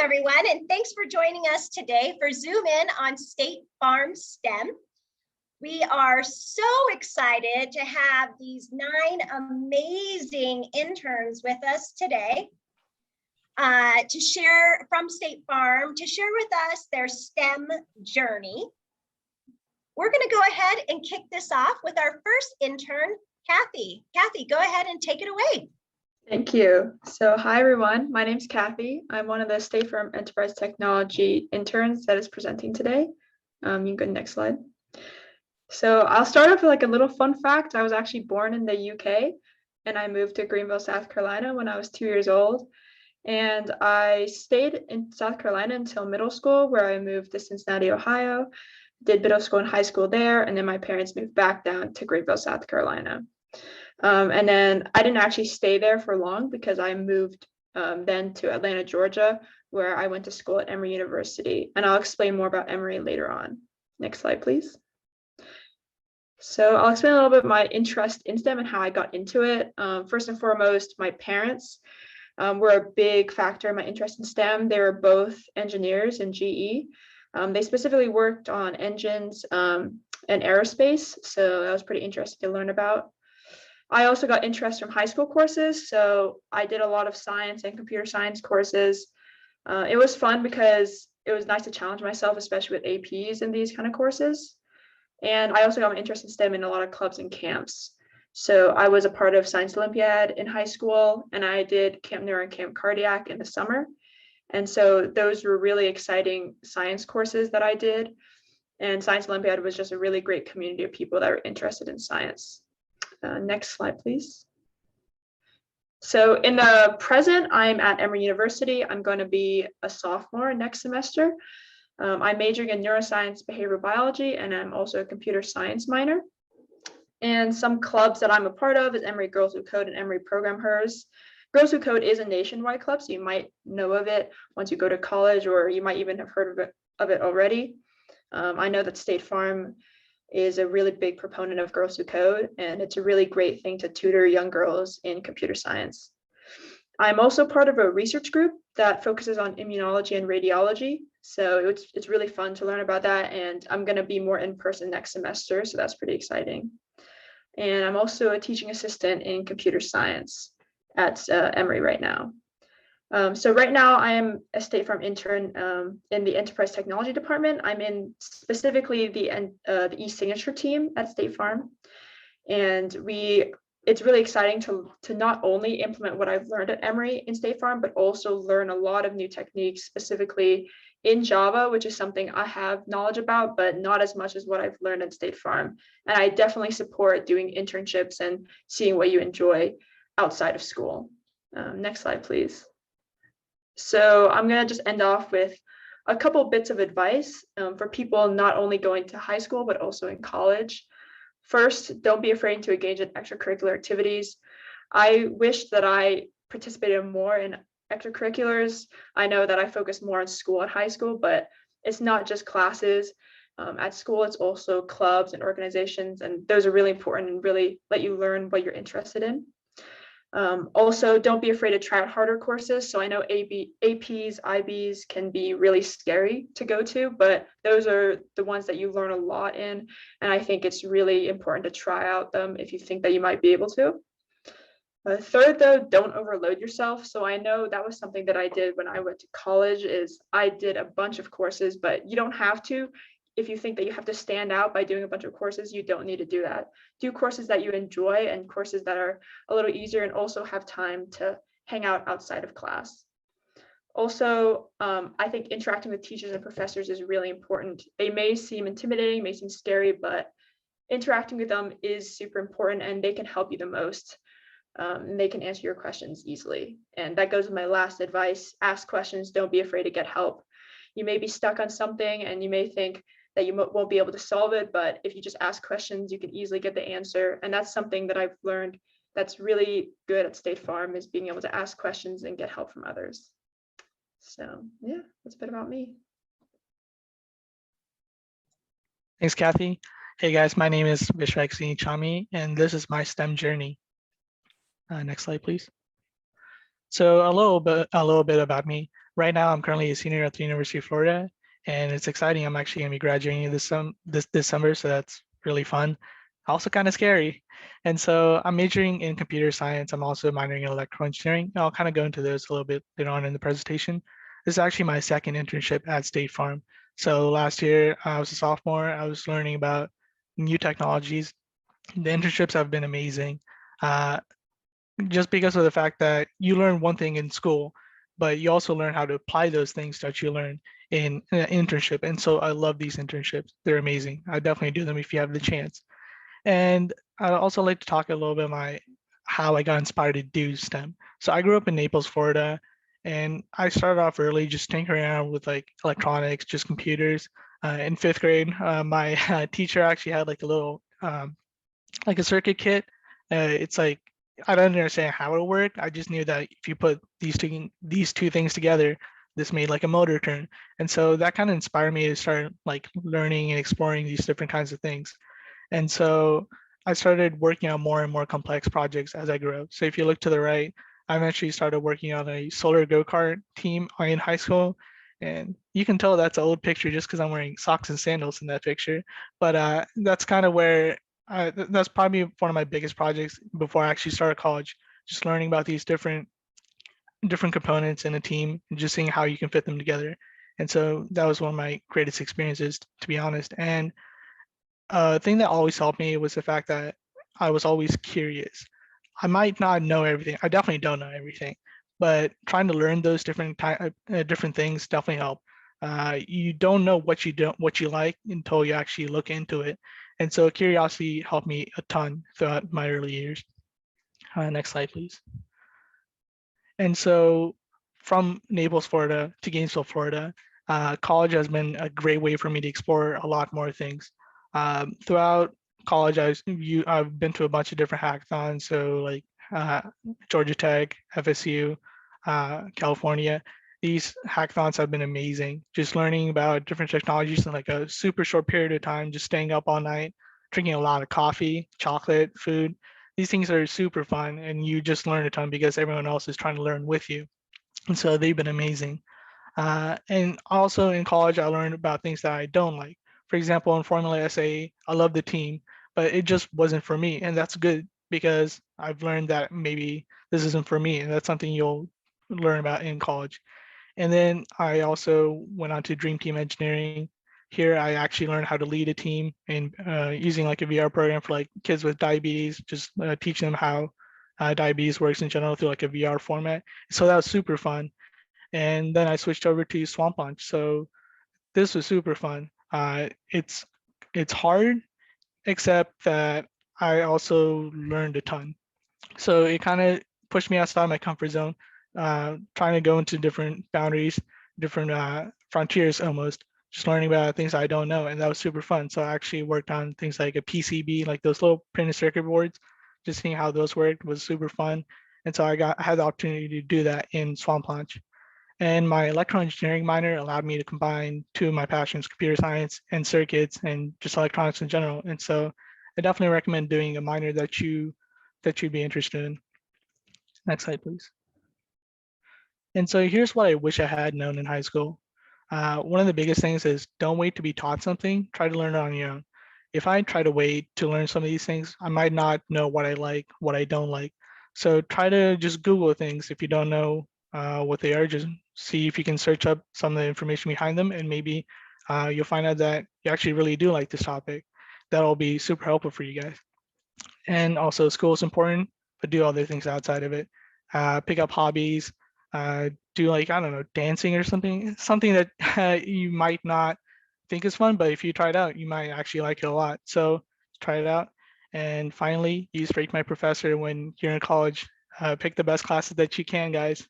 everyone, and thanks for joining us today for Zoom In on State Farm STEM. We are so excited to have these 9 amazing interns with us today to share from State Farm, to share with us their STEM journey. We're going to go ahead and kick this off with our first intern, Kathy. Kathy, go ahead and take it away. Thank you. So hi, everyone. My name's Kathy. I'm one of the State Farm Enterprise Technology interns that is presenting today. You can go next slide. So I'll start off with like a little fun fact. I was actually born in the UK and I moved to Greenville, South Carolina when I was 2 years old. And I stayed in South Carolina until middle school, where I moved to Cincinnati, Ohio, did middle school and high school there. And then my parents moved back down to Greenville, South Carolina. And then I didn't actually stay there for long because I moved then to Atlanta, Georgia, where I went to school at Emory University. And I'll explain more about Emory later on. Next slide, please. So I'll explain a little bit my interest in STEM and how I got into it. First and foremost, my parents were a big factor in my interest in STEM. They were both engineers in GE. They specifically worked on engines and aerospace, so that was pretty interesting to learn about. I also got interest from high school courses, so I did a lot of science and computer science courses. It was fun because it was nice to challenge myself, especially with APs in these kind of courses. And I also got my interest in STEM in a lot of clubs and camps. So I was a part of Science Olympiad in high school, and I did Camp Neuro and Camp Cardiac in the summer. And so those were really exciting science courses that I did. And Science Olympiad was just a really great community of people that were interested in science. Next slide, please. So in the present, I'm at Emory University. I'm going to be a sophomore next semester. I'm majoring in neuroscience, behavioral biology, and I'm also a computer science minor. And some clubs that I'm a part of is Emory Girls Who Code and Emory Program Hers. Girls Who Code is a nationwide club, so you might know of it once you go to college, or you might even have heard of it already. I know that State Farm is a really big proponent of Girls Who Code, and it's a really great thing to tutor young girls in computer science. I'm also part of a research group that focuses on immunology and radiology, so it's really fun to learn about that, and I'm going to be more in person next semester, so that's pretty exciting. And I'm also a teaching assistant in computer science at Emory right now. So right now I am a State Farm intern in the Enterprise Technology Department. I'm in specifically the e-signature team at State Farm. And it's really exciting to not only implement what I've learned at Emory in State Farm, but also learn a lot of new techniques, specifically in Java, which is something I have knowledge about, but not as much as what I've learned at State Farm. And I definitely support doing internships and seeing what you enjoy outside of school. Next slide, please. So I'm going to just end off with a couple bits of advice for people not only going to high school, but also in college. First, don't be afraid to engage in extracurricular activities. I wish that I participated more in extracurriculars. I know that I focus more on school at high school, but it's not just classes. At school, it's also clubs and organizations, and those are really important and really let you learn what you're interested in. Also, don't be afraid to try out harder courses. So I know APs, IBs can be really scary to go to, but those are the ones that you learn a lot in. And I think it's really important to try out them if you think that you might be able to. Third, though, don't overload yourself. So I know that was something that I did when I went to college is I did a bunch of courses, but you don't have to. If you think that you have to stand out by doing a bunch of courses, you don't need to do that. Do courses that you enjoy and courses that are a little easier, and also have time to hang out outside of class. Also, I think interacting with teachers and professors is really important. They may seem intimidating, may seem scary, but interacting with them is super important, and they can help you the most. And they can answer your questions easily. And that goes with my last advice: ask questions, don't be afraid to get help. You may be stuck on something and you may think that you won't be able to solve it, but if you just ask questions, you can easily get the answer. And that's something that I've learned that's really good at State Farm, is being able to ask questions and get help from others. So yeah, that's a bit about me. Thanks, Kathy. Hey guys, my name is Vishwaksini Chami, and this is my STEM journey. Next slide, please. So a little bit about me. Right now, I'm currently a senior at the University of Florida, and it's exciting. I'm actually going to be graduating this summer, so that's really fun. Also kind of scary. And so I'm majoring in computer science. I'm also minoring in electrical engineering. And I'll kind of go into those a little bit later on in the presentation. This is actually my second internship at State Farm. So last year, I was a sophomore. I was learning about new technologies. The internships have been amazing. Uh, just because of the fact that you learn one thing in school, but you also learn how to apply those things that you learn in an internship. And so I love these internships. They're amazing. I definitely do them if you have the chance. And I'd also like to talk a little bit about how I got inspired to do STEM. So I grew up in Naples, Florida, and I started off early just tinkering around with like electronics, just computers. In fifth grade, my teacher actually had like a little like a circuit kit. It's like I don't understand how it worked. I just knew that if you put these two things together, this made like a motor turn. And so that kind of inspired me to start like learning and exploring these different kinds of things. And so I started working on more and more complex projects as I grew up. So if you look to the right, I've actually started working on a solar go-kart team in high school. And you can tell that's an old picture just because I'm wearing socks and sandals in that picture. But that's kind of where that's probably one of my biggest projects before I actually started college. Just learning about these different components in a team and just seeing how you can fit them together. And so that was one of my greatest experiences, to be honest. And thing that always helped me was the fact that I was always curious. I might not know everything. I definitely don't know everything, but trying to learn those different things definitely help. You don't know what you like until you actually look into it, and so curiosity helped me a ton throughout my early years. Next slide, please. And so from Naples, Florida to Gainesville, Florida, college has been a great way for me to explore a lot more things. Throughout college, I've been to a bunch of different hackathons, so like uh, Georgia Tech, FSU, California. These hackathons have been amazing. Just learning about different technologies in like a super short period of time, just staying up all night, drinking a lot of coffee, chocolate, food. These things are super fun, and you just learn a ton because everyone else is trying to learn with you. And so they've been amazing. And also in college, I learned about things that I don't like. For example, in Formula SA, I love the team, but it just wasn't for me. And that's good because I've learned that maybe this isn't for me. And that's something you'll learn about in college. And then I also went on to Dream Team Engineering. Here, I actually learned how to lead a team and using like a VR program for like kids with diabetes, just teaching them how diabetes works in general through like a VR format. So that was super fun. And then I switched over to Swamp Launch. So this was super fun. It's hard, except that I also learned a ton. So it kind of pushed me outside my comfort zone, trying to go into different boundaries, different frontiers almost, just learning about things I don't know. And that was super fun. So I actually worked on things like a PCB, like those little printed circuit boards, just seeing how those worked was super fun. And so I had the opportunity to do that in Swamp Launch. And my electrical engineering minor allowed me to combine two of my passions, computer science and circuits and just electronics in general. And so I definitely recommend doing a minor that you'd be interested in. Next slide, please. And so here's what I wish I had known in high school. One of the biggest things is don't wait to be taught something, try to learn it on your own. If I try to wait to learn some of these things, I might not know what I like, what I don't like. So try to just Google things if you don't know what they are, just see if you can search up some of the information behind them and maybe you'll find out that you actually really do like this topic. That'll be super helpful for you guys. And also school is important, but do other things outside of it. Pick up hobbies, do like, I don't know, dancing or something that you might not think is fun, but if you try it out, you might actually like it a lot. So try it out. And finally, use Rate My Professor when you're in college. Pick the best classes that you can, guys.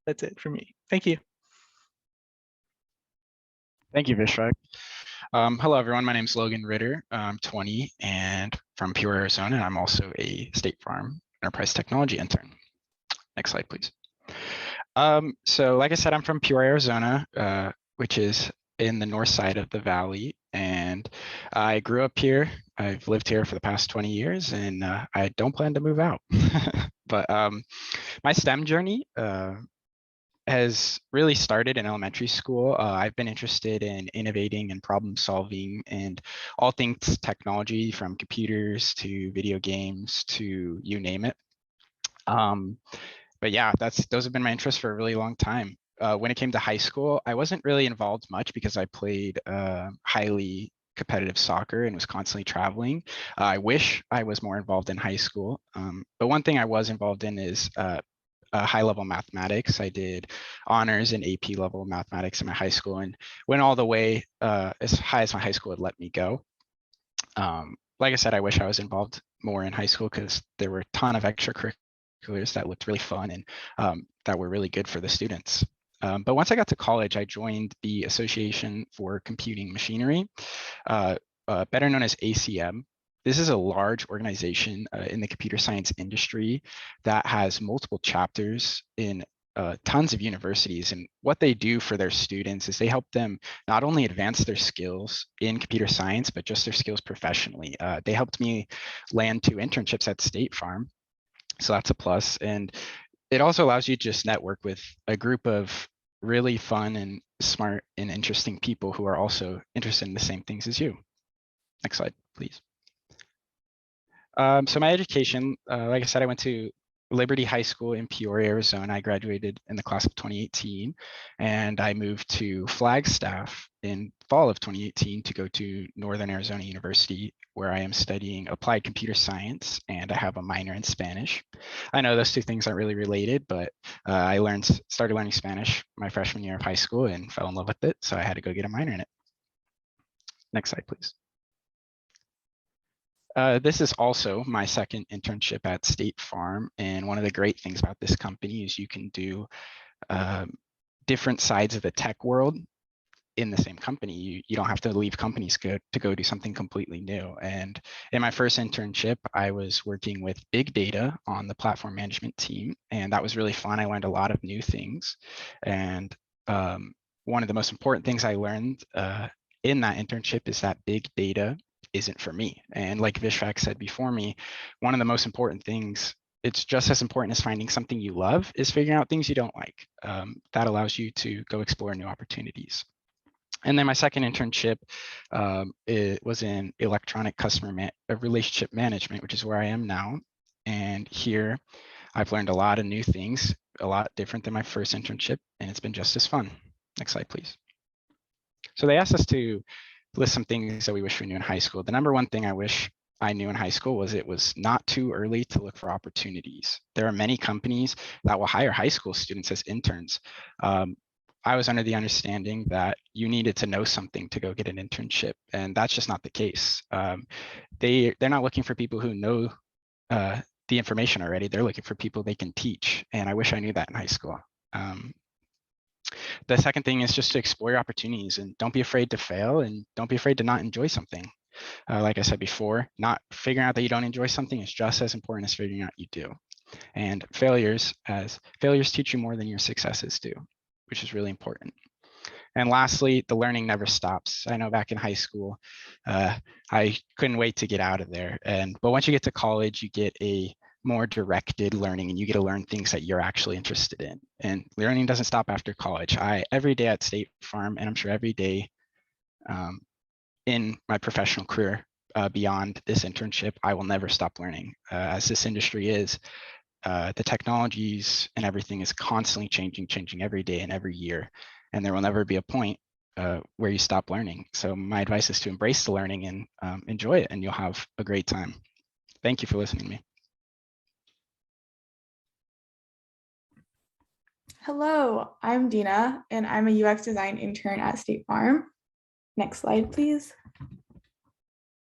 That's it for me. Thank you. Thank you, Vishrak. Hello, everyone. My name is Logan Ritter. I'm 20 and from Peoria, Arizona. And I'm also a State Farm Enterprise Technology intern. Next slide, please. So like I said, I'm from Peoria, Arizona, which is in the north side of the valley. And I grew up here. I've lived here for the past 20 years, and I don't plan to move out. But my STEM journey has really started in elementary school. I've been interested in innovating and problem solving and all things technology, from computers to video games to you name it. But yeah, those have been my interests for a really long time. When it came to high school, I wasn't really involved much because I played highly competitive soccer and was constantly traveling. I wish I was more involved in high school. But one thing I was involved in is high level mathematics. I did honors and AP level mathematics in my high school and went all the way as high as my high school would let me go. Like I said, I wish I was involved more in high school because there were a ton of extracurriculars that looked really fun and that were really good for the students. But once I got to college, I joined the Association for Computing Machinery, better known as ACM. This is a large organization in the computer science industry that has multiple chapters in tons of universities. And what they do for their students is they help them not only advance their skills in computer science, but just their skills professionally. They helped me land 2 internships at State Farm. So that's a plus. And it also allows you to just network with a group of really fun and smart and interesting people who are also interested in the same things as you. Next slide, please. So my education, like I said, I went to Liberty High School in Peoria, Arizona. I graduated in the class of 2018, and I moved to Flagstaff in fall of 2018 to go to Northern Arizona University, where I am studying applied computer science, and I have a minor in Spanish. I know those 2 things aren't really related, but I started learning Spanish my freshman year of high school and fell in love with it, so I had to go get a minor in it. Next slide, please. This is also my second internship at State Farm. And one of the great things about this company is you can do different sides of the tech world in the same company. You don't have to leave companies to go do something completely new. And in my first internship, I was working with big data on the platform management team. And that was really fun. I learned a lot of new things. And one of the most important things I learned in that internship is that big data isn't for me. And like Vishak said before me, one of the most important things, it's just as important as finding something you love, is figuring out things you don't like. That allows you to go explore new opportunities. And then my second internship, it was in electronic customer relationship management, which is where I am now. And here I've learned a lot of new things, a lot different than my first internship, and it's been just as fun. Next slide, please. So they asked us to list some things that we wish we knew in high school. The number one thing I wish I knew in high school was it was not too early to look for opportunities. There are many companies that will hire high school students as interns. I was under the understanding that you needed to know something to go get an internship, and that's just not the case. They're not looking for people who know the information already. They're looking for people they can teach, and I wish I knew that in high school. The second thing is just to explore your opportunities and don't be afraid to fail and don't be afraid to not enjoy something. Like I said before, not figuring out that you don't enjoy something is just as important as figuring out you do. And failures teach you more than your successes do, which is really important. And lastly, the learning never stops. I know back in high school, I couldn't wait to get out of there. But once you get to college, you get a more directed learning and you get to learn things that you're actually interested in. And learning doesn't stop after college. Every day at State Farm, and I'm sure every day in my professional career beyond this internship, I will never stop learning. As this industry is, the technologies and everything is constantly changing every day and every year. And there will never be a point where you stop learning. So my advice is to embrace the learning and enjoy it, and you'll have a great time. Thank you for listening to me. Hello, I'm Dina, and I'm a UX design intern at State Farm. Next slide, please.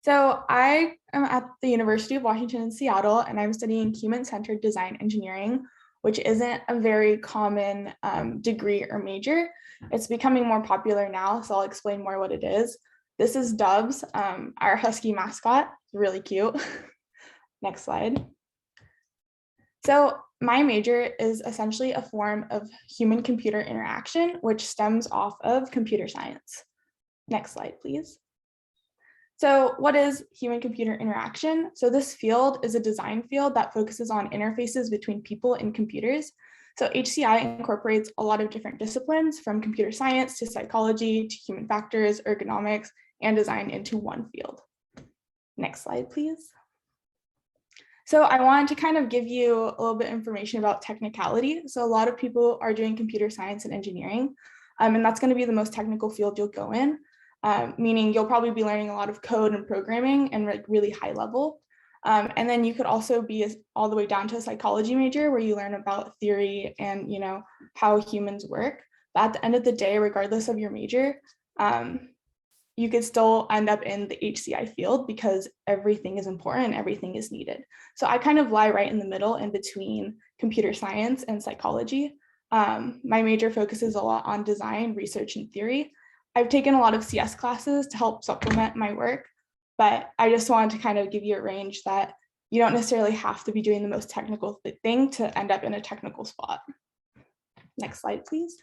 So I am at the University of Washington in Seattle, and I'm studying human-centered design engineering, which isn't a very common degree or major. It's becoming more popular now, so I'll explain more what it is. This is Dubs, our husky mascot, really cute. Next slide. So my major is essentially a form of human-computer interaction, which stems off of computer science. Next slide, please. So what is human-computer interaction? So this field is a design field that focuses on interfaces between people and computers. So HCI incorporates a lot of different disciplines from computer science to psychology to human factors, ergonomics, and design into one field. Next slide, please. So I wanted to kind of give you a little bit of information about technicality. So a lot of people are doing computer science and engineering, and that's going to be the most technical field you'll go in, meaning you'll probably be learning a lot of code and programming and like really high level. And then you could also be all the way down to a psychology major where you learn about theory and how humans work. But at the end of the day, regardless of your major, you could still end up in the HCI field because everything is important, everything is needed. So I kind of lie right in the middle in between computer science and psychology. My major focuses a lot on design, research, and theory. I've taken a lot of CS classes to help supplement my work, but I just wanted to kind of give you a range that you don't necessarily have to be doing the most technical thing to end up in a technical spot. Next slide, please.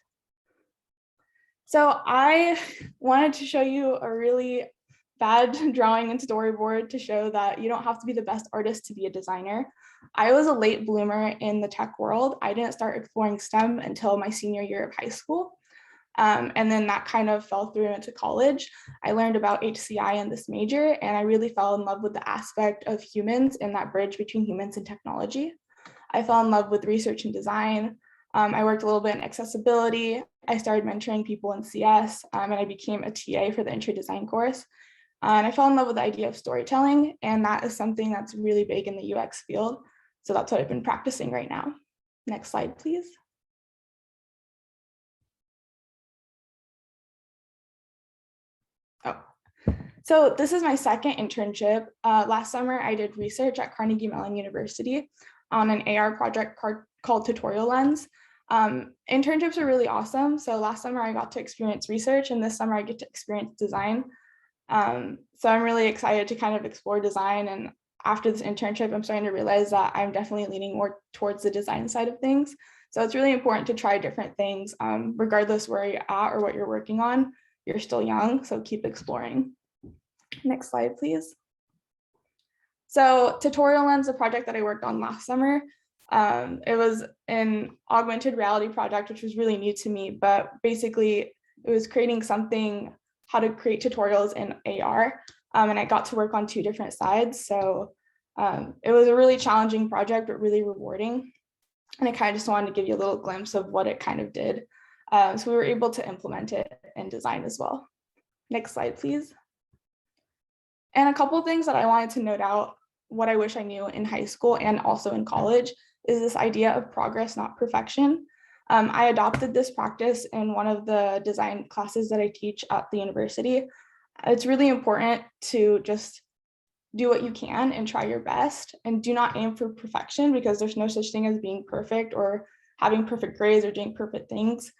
So I wanted to show you a really bad drawing and storyboard to show that you don't have to be the best artist to be a designer. I was a late bloomer in the tech world. I didn't start exploring STEM until my senior year of high school. And then that kind of fell through into college. I learned about HCI in this major, and I really fell in love with the aspect of humans and that bridge between humans and technology. I fell in love with research and design. I worked a little bit in accessibility. I started mentoring people in CS, and I became a TA for the intro design course. And I fell in love with the idea of storytelling, and that is something that's really big in the UX field. So that's what I've been practicing right now. Next slide, please. Oh, so this is my second internship. Last summer, I did research at Carnegie Mellon University on an AR project called Tutorial Lens. Internships are really awesome. So last summer I got to experience research, and this summer I get to experience design. So I'm really excited to kind of explore design. And after this internship, I'm starting to realize that I'm definitely leaning more towards the design side of things. So it's really important to try different things, regardless where you're at or what you're working on. You're still young, so keep exploring. Next slide, please. So Tutorial Lens, a project that I worked on last summer. It was an augmented reality project, which was really new to me, but basically it was creating something, how to create tutorials in AR. And I got to work on two different sides. So it was a really challenging project, but really rewarding. And I kind of just wanted to give you a little glimpse of what it kind of did. So we were able to implement it in design as well. Next slide, please. And a couple of things that I wanted to note out, what I wish I knew in high school and also in college, is this idea of progress, not perfection. I adopted this practice in one of the design classes that I teach at the university. It's really important to just do what you can and try your best, and do not aim for perfection, because there's no such thing as being perfect or having perfect grades or doing perfect things.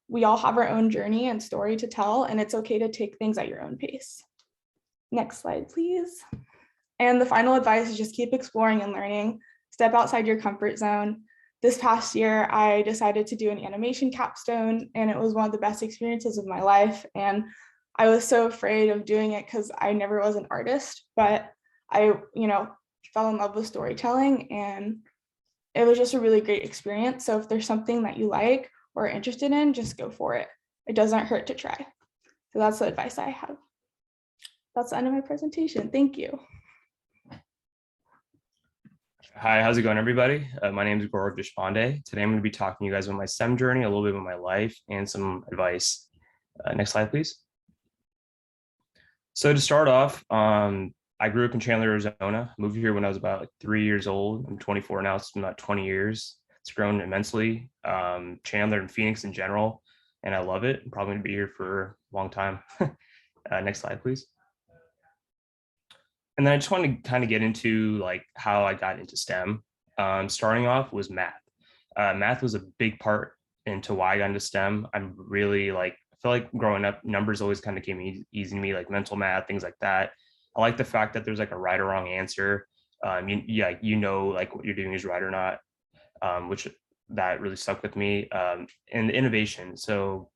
We all have our own journey and story to tell, and it's okay to take things at your own pace. Next slide, please. And the final advice is just keep exploring and learning. Step outside your comfort zone. This past year, I decided to do an animation capstone, and it was one of the best experiences of my life. And I was so afraid of doing it because I never was an artist, but I, fell in love with storytelling, and it was just a really great experience. So if there's something that you like or are interested in, just go for it. It doesn't hurt to try. So that's the advice I have. That's the end of my presentation. Thank you. Hi, how's it going, everybody? My name is Gaurav Deshpande. Today I'm going to be talking to you guys about my STEM journey, a little bit about my life, and some advice. Next slide, please. So to start off, I grew up in Chandler, Arizona. Moved here when I was about 3 years old. I'm 24 now, so it's been about 20 years. It's grown immensely. Chandler and Phoenix in general, and I love it. I'm probably going to be here for a long time. Next slide, please. And then I just want to kind of get into like how I got into STEM. Starting off was math. Math was a big part into why I got into STEM. I'm really I feel like growing up, numbers always kind of came easy to me, like mental math, things like that. I like the fact that there's like a right or wrong answer. Like what you're doing is right or not, which that really stuck with me. And the innovation. So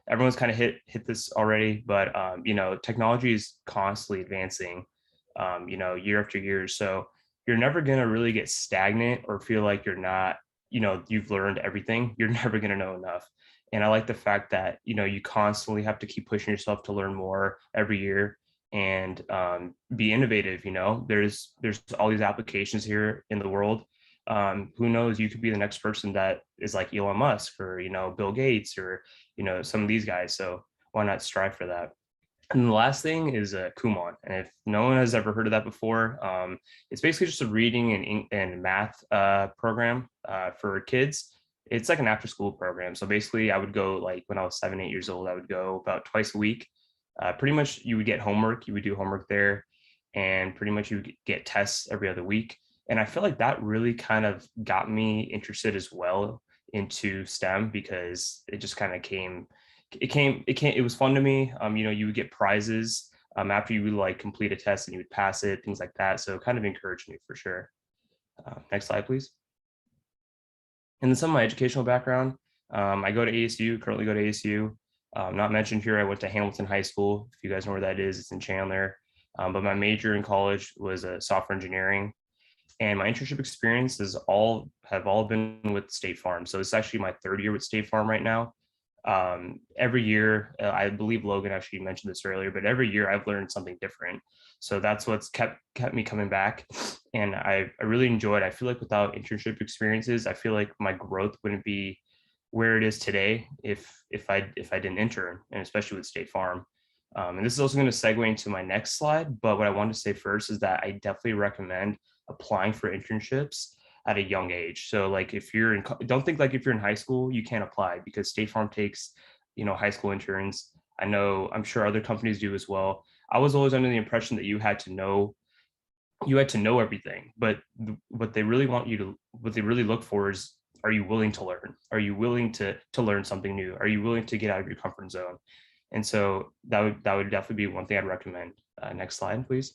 everyone's kind of hit this already, but you know, technology is constantly advancing, you know, year after year. So you're never going to really get stagnant or feel like you're not, you know, you've learned everything. You're never going to know enough. And I like the fact that, you know, you constantly have to keep pushing yourself to learn more every year and be innovative. You know, there's all these applications here in the world. Who knows, you could be the next person that is like Elon Musk or, you know, Bill Gates or, you know, some of these guys. So why not strive for that? And the last thing is Kumon. And if no one has ever heard of that before, it's basically just a reading and math program for kids. It's like an after school program. So basically I would go, like when I was 7, 8 years old, I would go about twice a week. Pretty much you would get homework, you would do homework there, and pretty much you would get tests every other week. And I feel like that really kind of got me interested as well into STEM, because it just kind of it was fun to me. You know, you would get prizes after you would like complete a test and you would pass it, things like that. So it kind of encouraged me for sure. Next slide, please. And then some of my educational background. I go to ASU, currently go to ASU. Not mentioned here, I went to Hamilton High School. If you guys know where that is, it's in Chandler. But my major in college was software engineering. And my internship experiences have all been with State Farm. So it's actually my 3rd year with State Farm right now. Every year, I believe Logan actually mentioned this earlier, but every year I've learned something different. So that's what's kept me coming back. And I really enjoyed it. I feel like without internship experiences, I feel like my growth wouldn't be where it is today if I didn't intern, and especially with State Farm. And this is also going to segue into my next slide. But what I want to say first is that I definitely recommend applying for internships at a young age. So like if you're in, don't think like if you're in high school, you can't apply, because State Farm takes, you know, high school interns. I'm sure other companies do as well. I was always under the impression that you had to know everything, but what they really look for is, are you willing to learn? Are you willing to learn something new? Are you willing to get out of your comfort zone? And so that would definitely be one thing I'd recommend. Next slide, please.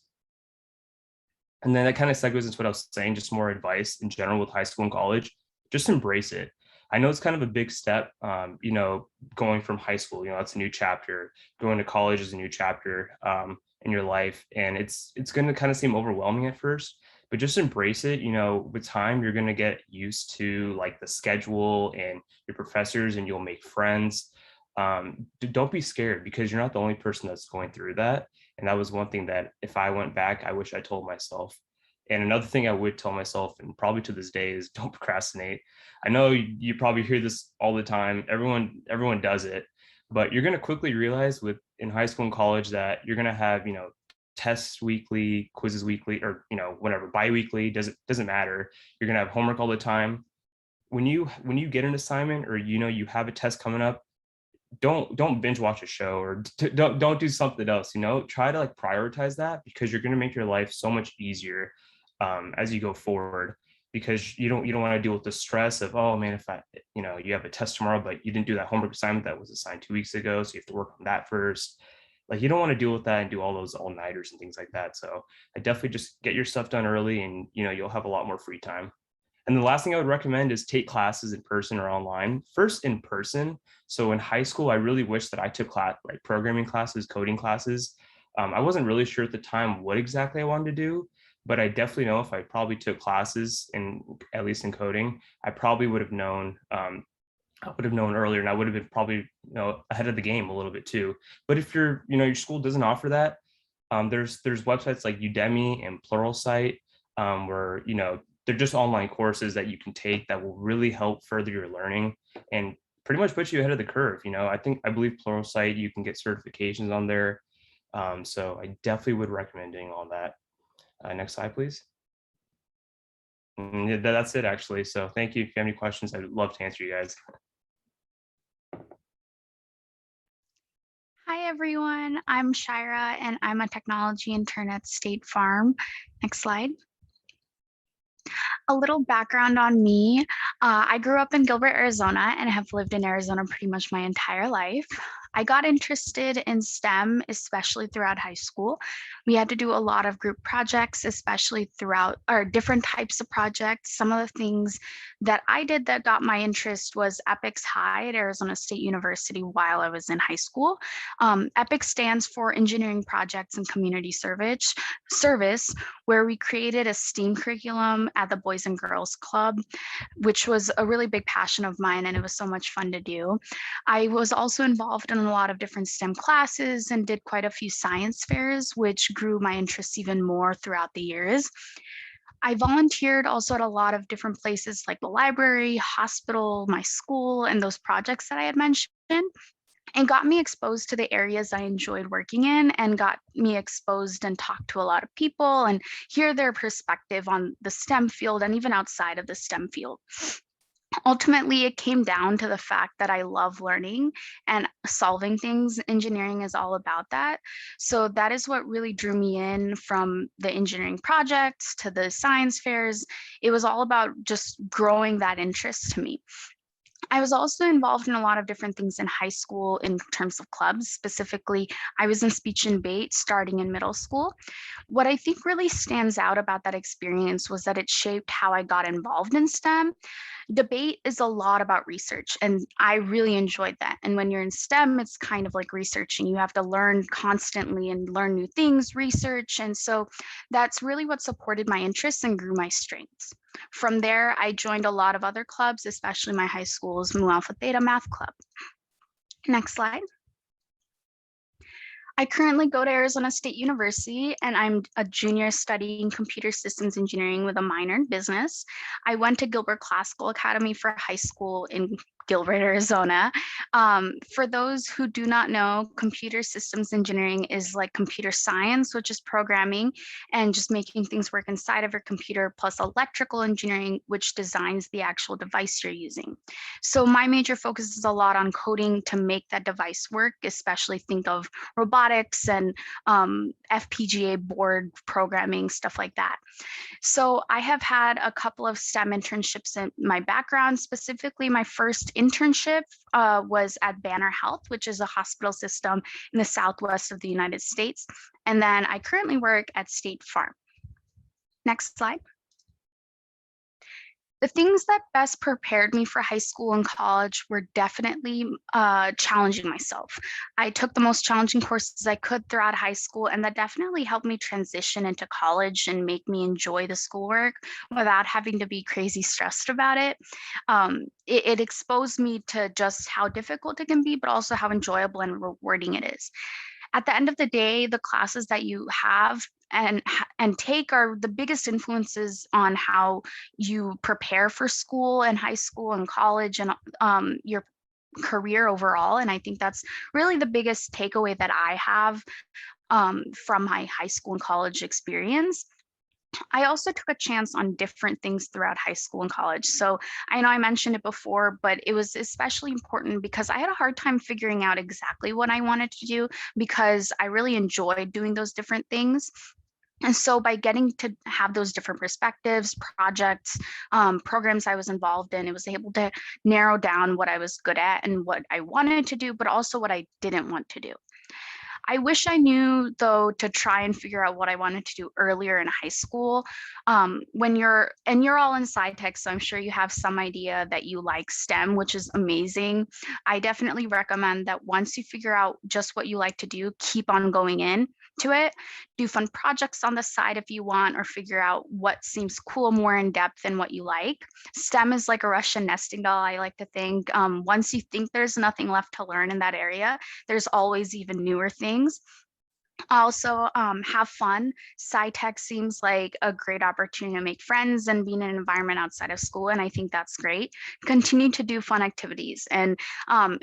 And then that kind of segues into what I was saying, just more advice in general with high school and college. Just embrace it. I know it's kind of a big step, you know, going from high school, you know, it's a new chapter. Going to college is a new chapter in your life. And it's going to kind of seem overwhelming at first, but just embrace it. You know, with time, you're going to get used to like the schedule and your professors, and you'll make friends. Don't be scared, because you're not the only person that's going through that. And that was one thing that if I went back, I wish I told myself. And another thing I would tell myself, and probably to this day, is don't procrastinate. I know you probably hear this all the time. Everyone does it, but you're going to quickly realize in high school and college that you're going to have, you know, tests weekly, quizzes weekly, or, you know, whatever, bi-weekly, doesn't matter. You're going to have homework all the time. When you get an assignment, or, you know, you have a test coming up, don't binge watch a show, or don't do something else. You know, try to like prioritize that, because you're going to make your life so much easier as you go forward, because you don't want to deal with the stress of, oh man, if you know, you have a test tomorrow but you didn't do that homework assignment that was assigned 2 weeks ago, so you have to work on that first. Like, you don't want to deal with that and do all those all-nighters and things like that. So I definitely just get your stuff done early, and, you know, you'll have a lot more free time. And the last thing I would recommend is take classes in person or online. First in person. So in high school, I really wish that I took like programming classes, coding classes. I wasn't really sure at the time what exactly I wanted to do, but I definitely know if I probably took classes at least in coding, I probably would have known. I would have known earlier, and I would have been probably, you know, ahead of the game a little bit too. But if you know, your school doesn't offer that, there's websites like Udemy and Pluralsight, where, you know, they're just online courses that you can take that will really help further your learning and pretty much put you ahead of the curve. You know, I believe Pluralsight, you can get certifications on there. So I definitely would recommend doing all that. Next slide, please. And that's it, actually. So thank you. If you have any questions, I'd love to answer you guys. Hi, everyone. I'm Shira, and I'm a technology intern at State Farm. Next slide. A little background on me. I grew up in Gilbert, Arizona, and have lived in Arizona pretty much my entire life. I got interested in STEM, especially throughout high school. We had to do a lot of group projects, especially throughout or different types of projects. Some of the things that I did that got my interest was EPICS High at Arizona State University while I was in high school. EPIC stands for Engineering Projects and Community Service, where we created a STEAM curriculum at the Boys and Girls Club, which was a really big passion of mine, and it was so much fun to do. I was also involved in a lot of different STEM classes and did quite a few science fairs, which grew my interest even more throughout the years. I volunteered also at a lot of different places like the library, hospital, my school, and those projects that I had mentioned, and got me exposed to the areas I enjoyed working in and got me exposed and talked to a lot of people and hear their perspective on the STEM field and even outside of the STEM field. Ultimately, it came down to the fact that I love learning and solving things. Engineering is all about that. So that is what really drew me in, from the engineering projects to the science fairs. It was all about just growing that interest to me. I was also involved in a lot of different things in high school in terms of clubs. Specifically, I was in speech and debate starting in middle school. What I think really stands out about that experience was that it shaped how I got involved in STEM. Debate is a lot about research, and I really enjoyed that. And when you're in STEM, it's kind of like researching. You have to learn constantly and learn new things, research. And so that's really what supported my interests and grew my strengths. From there, I joined a lot of other clubs, especially my high school's Mu Alpha Theta Math Club. Next slide. I currently go to Arizona State University, and I'm a junior studying computer systems engineering with a minor in business. I went to Gilbert Classical Academy for high school in Gilbert, Arizona. For those who do not know, computer systems engineering is like computer science, which is programming and just making things work inside of your computer, plus electrical engineering, which designs the actual device you're using. So my major focus is a lot on coding to make that device work, especially think of robotics and FPGA board programming, stuff like that. So I have had a couple of STEM internships in my background. Specifically, my first internship was at Banner Health, which is a hospital system in the southwest of the United States. And then I currently work at State Farm. Next slide. The things that best prepared me for high school and college were definitely challenging myself. I took the most challenging courses I could throughout high school, and that definitely helped me transition into college and make me enjoy the schoolwork without having to be crazy stressed about it. It exposed me to just how difficult it can be, but also how enjoyable and rewarding it is. At the end of the day, the classes that you have and take are the biggest influences on how you prepare for school and high school and college and your career overall. And I think that's really the biggest takeaway that I have from my high school and college experience. I also took a chance on different things throughout high school and college. So I know I mentioned it before, but it was especially important because I had a hard time figuring out exactly what I wanted to do because I really enjoyed doing those different things. And so by getting to have those different perspectives, projects, programs I was involved in, it was able to narrow down what I was good at and what I wanted to do, but also what I didn't want to do. I wish I knew, though, to try and figure out what I wanted to do earlier in high school. When you're all in SciTech, so I'm sure you have some idea that you like STEM, which is amazing. I definitely recommend that once you figure out just what you like to do, keep on going in to it. Do fun projects on the side if you want, or figure out what seems cool more in depth than what you like. STEM is like a Russian nesting doll, I like to think. Once you think there's nothing left to learn in that area, there's always even newer things. Also, have fun. SciTech seems like a great opportunity to make friends and be in an environment outside of school, and I think that's great. Continue to do fun activities, and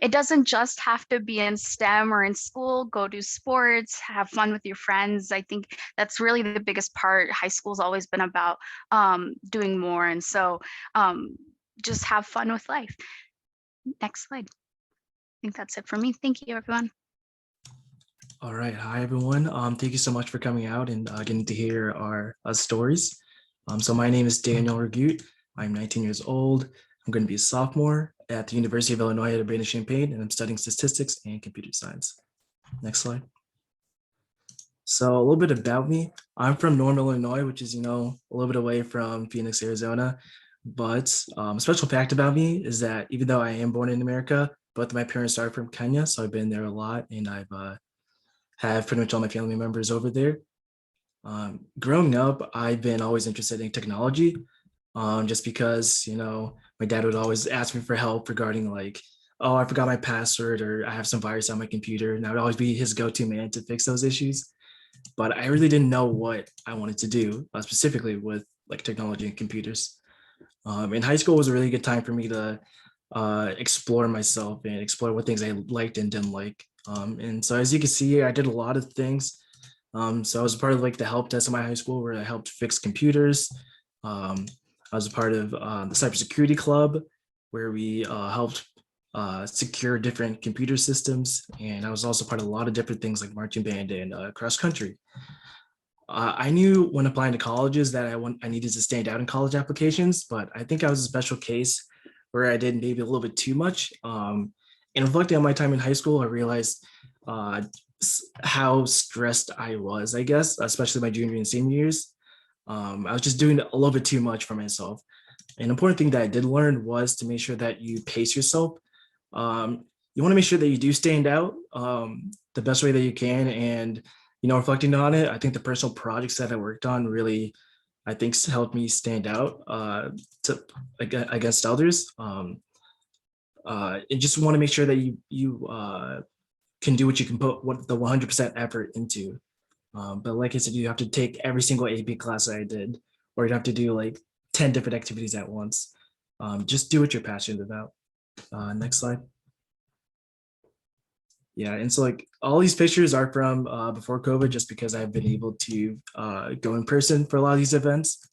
it doesn't just have to be in STEM or in school. Go do sports, have fun with your friends. I think that's really the biggest part. High school's always been about doing more, and so just have fun with life. Next slide. I think that's it for me. Thank you, everyone. All right. Hi, everyone. Thank you so much for coming out and getting to hear our stories. So my name is Daniel Ragut. I'm 19 years old. I'm going to be a sophomore at the University of Illinois at Urbana-Champaign, and I'm studying statistics and computer science. Next slide. So a little bit about me. I'm from Normal, Illinois, which is, a little bit away from Phoenix, Arizona. But a special fact about me is that even though I am born in America, both of my parents are from Kenya. So I've been there a lot, and I've have pretty much all my family members over there. Growing up, I've been always interested in technology, just because, my dad would always ask me for help regarding like, oh, I forgot my password or I have some virus on my computer. And I would always be his go-to man to fix those issues. But I really didn't know what I wanted to do specifically with like technology and computers. In high school was a really good time for me to explore myself and explore what things I liked and didn't like. And so as you can see, I did a lot of things. So I was a part of like the help desk in my high school where I helped fix computers. I was a part of the cybersecurity club where we helped secure different computer systems. And I was also part of a lot of different things like marching band and cross country. I knew when applying to colleges that I needed to stand out in college applications, but I think I was a special case where I did maybe a little bit too much. And reflecting on my time in high school, I realized how stressed I was, I guess, especially my junior and senior years. I was just doing a little bit too much for myself. An important thing that I did learn was to make sure that you pace yourself. You want to make sure that you do stand out the best way that you can. And, reflecting on it, I think the personal projects that I worked on really, I think, helped me stand out against others. And just want to make sure that you can do what you can put the 100% effort into. But like I said, you have to take every single AP class that I did, or you'd have to do like 10 different activities at once. Just do what you're passionate about. Next slide. Yeah, and so like all these pictures are from before COVID, just because I've been able to go in person for a lot of these events.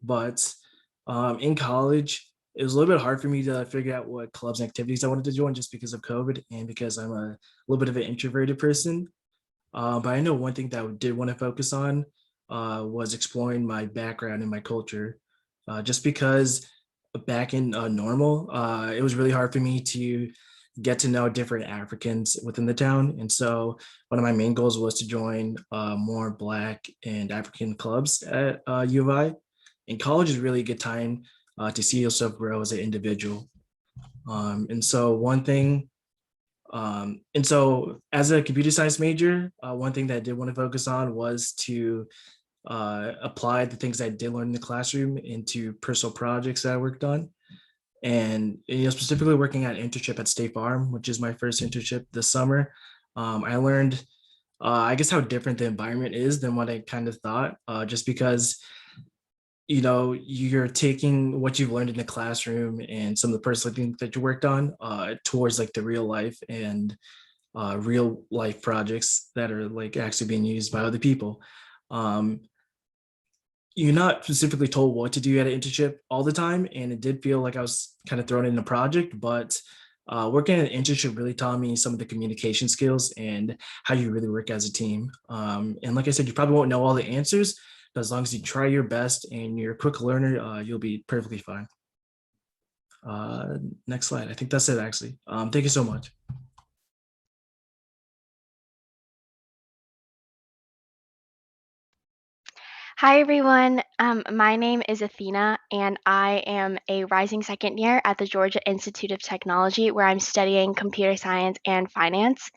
But in college, it was a little bit hard for me to figure out what clubs and activities I wanted to join just because of COVID and because I'm a little bit of an introverted person. But I know one thing that I did want to focus on was exploring my background and my culture, just because back in Normal, it was really hard for me to get to know different Africans within the town. And so one of my main goals was to join more Black and African clubs at U of I. And college is really a good time to see yourself grow as an individual. And so as a computer science major, one thing that I did want to focus on was to apply the things I did learn in the classroom into personal projects that I worked on. And specifically working at internship at State Farm, which is my first internship this summer. I learned, I guess, how different the environment is than what I kind of thought, just because you're taking what you've learned in the classroom and some of the personal things that you worked on towards like the real life and real life projects that are like actually being used by other people. You're not specifically told what to do at an internship all the time, and it did feel like I was kind of thrown in a project, but working at an internship really taught me some of the communication skills and how you really work as a team. And like I said, you probably won't know all the answers, but as long as you try your best and you're a quick learner, you'll be perfectly fine. Next slide. I think that's it, actually. Thank you so much. Hi, everyone. My name is Athena, and I am a rising second year at the Georgia Institute of Technology, where I'm studying computer science and finance.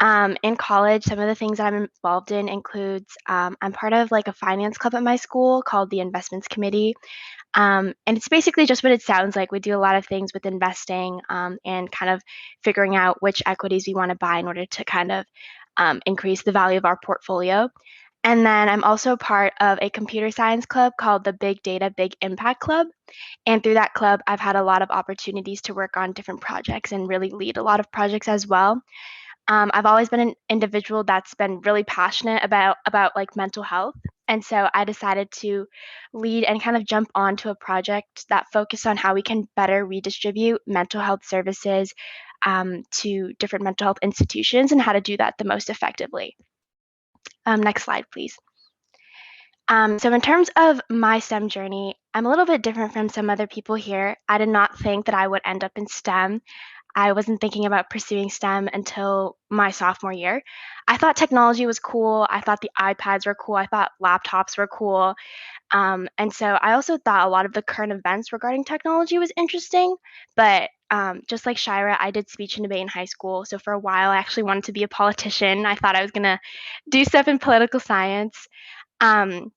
In college, some of the things that I'm involved in includes I'm part of like a finance club at my school called the Investments Committee. And it's basically just what it sounds like. We do a lot of things with investing and kind of figuring out which equities we want to buy in order to kind of increase the value of our portfolio. And then I'm also part of a computer science club called the Big Data Big Impact Club. And through that club, I've had a lot of opportunities to work on different projects and really lead a lot of projects as well. I've always been an individual that's been really passionate about like mental health. And so I decided to lead and kind of jump onto a project that focused on how we can better redistribute mental health services to different mental health institutions and how to do that the most effectively. Next slide, please. So in terms of my STEM journey, I'm a little bit different from some other people here. I did not think that I would end up in STEM. I wasn't thinking about pursuing STEM until my sophomore year. I thought technology was cool. I thought the iPads were cool. I thought laptops were cool. And so I also thought a lot of the current events regarding technology was interesting. But just like Shira, I did speech and debate in high school. So for a while, I actually wanted to be a politician. I thought I was going to do stuff in political science. Um,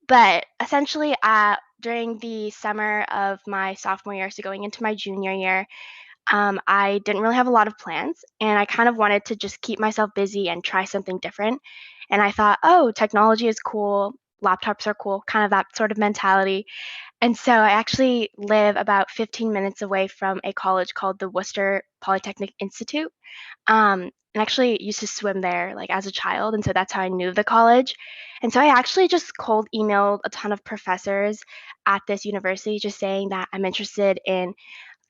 but essentially, during the summer of my sophomore year, so going into my junior year, I didn't really have a lot of plans, and I kind of wanted to just keep myself busy and try something different. And I thought, oh, technology is cool, laptops are cool, kind of that sort of mentality. And so I actually live about 15 minutes away from a college called the Worcester Polytechnic Institute. And actually used to swim there like as a child, and so that's how I knew of the college. And so I actually just cold emailed a ton of professors at this university just saying that I'm interested in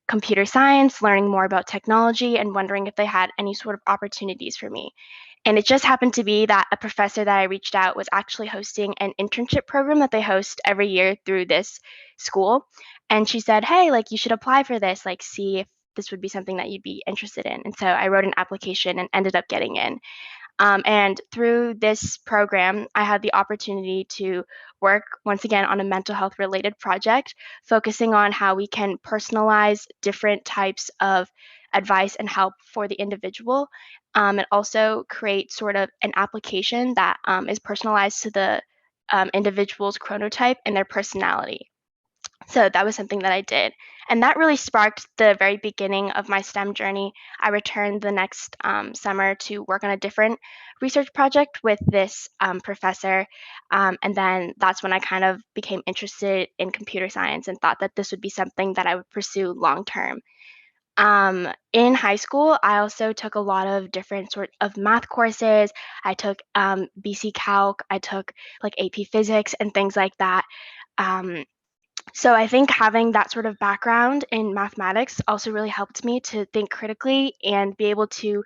computer science, learning more about technology, and wondering if they had any sort of opportunities for me. And it just happened to be that a professor that I reached out was actually hosting an internship program that they host every year through this school. And she said, hey, like you should apply for this, like see if this would be something that you'd be interested in. And so I wrote an application and ended up getting in. And through this program, I had the opportunity to work once again on a mental health related project, focusing on how we can personalize different types of advice and help for the individual, and also create sort of an application that is personalized to the individual's chronotype and their personality. So that was something that I did. And that really sparked the very beginning of my STEM journey. I returned the next summer to work on a different research project with this professor. And then that's when I kind of became interested in computer science and thought that this would be something that I would pursue long term. In high school, I also took a lot of different sort of math courses. I took BC Calc, I took like AP Physics and things like that. Um, so I think having that sort of background in mathematics also really helped me to think critically and be able to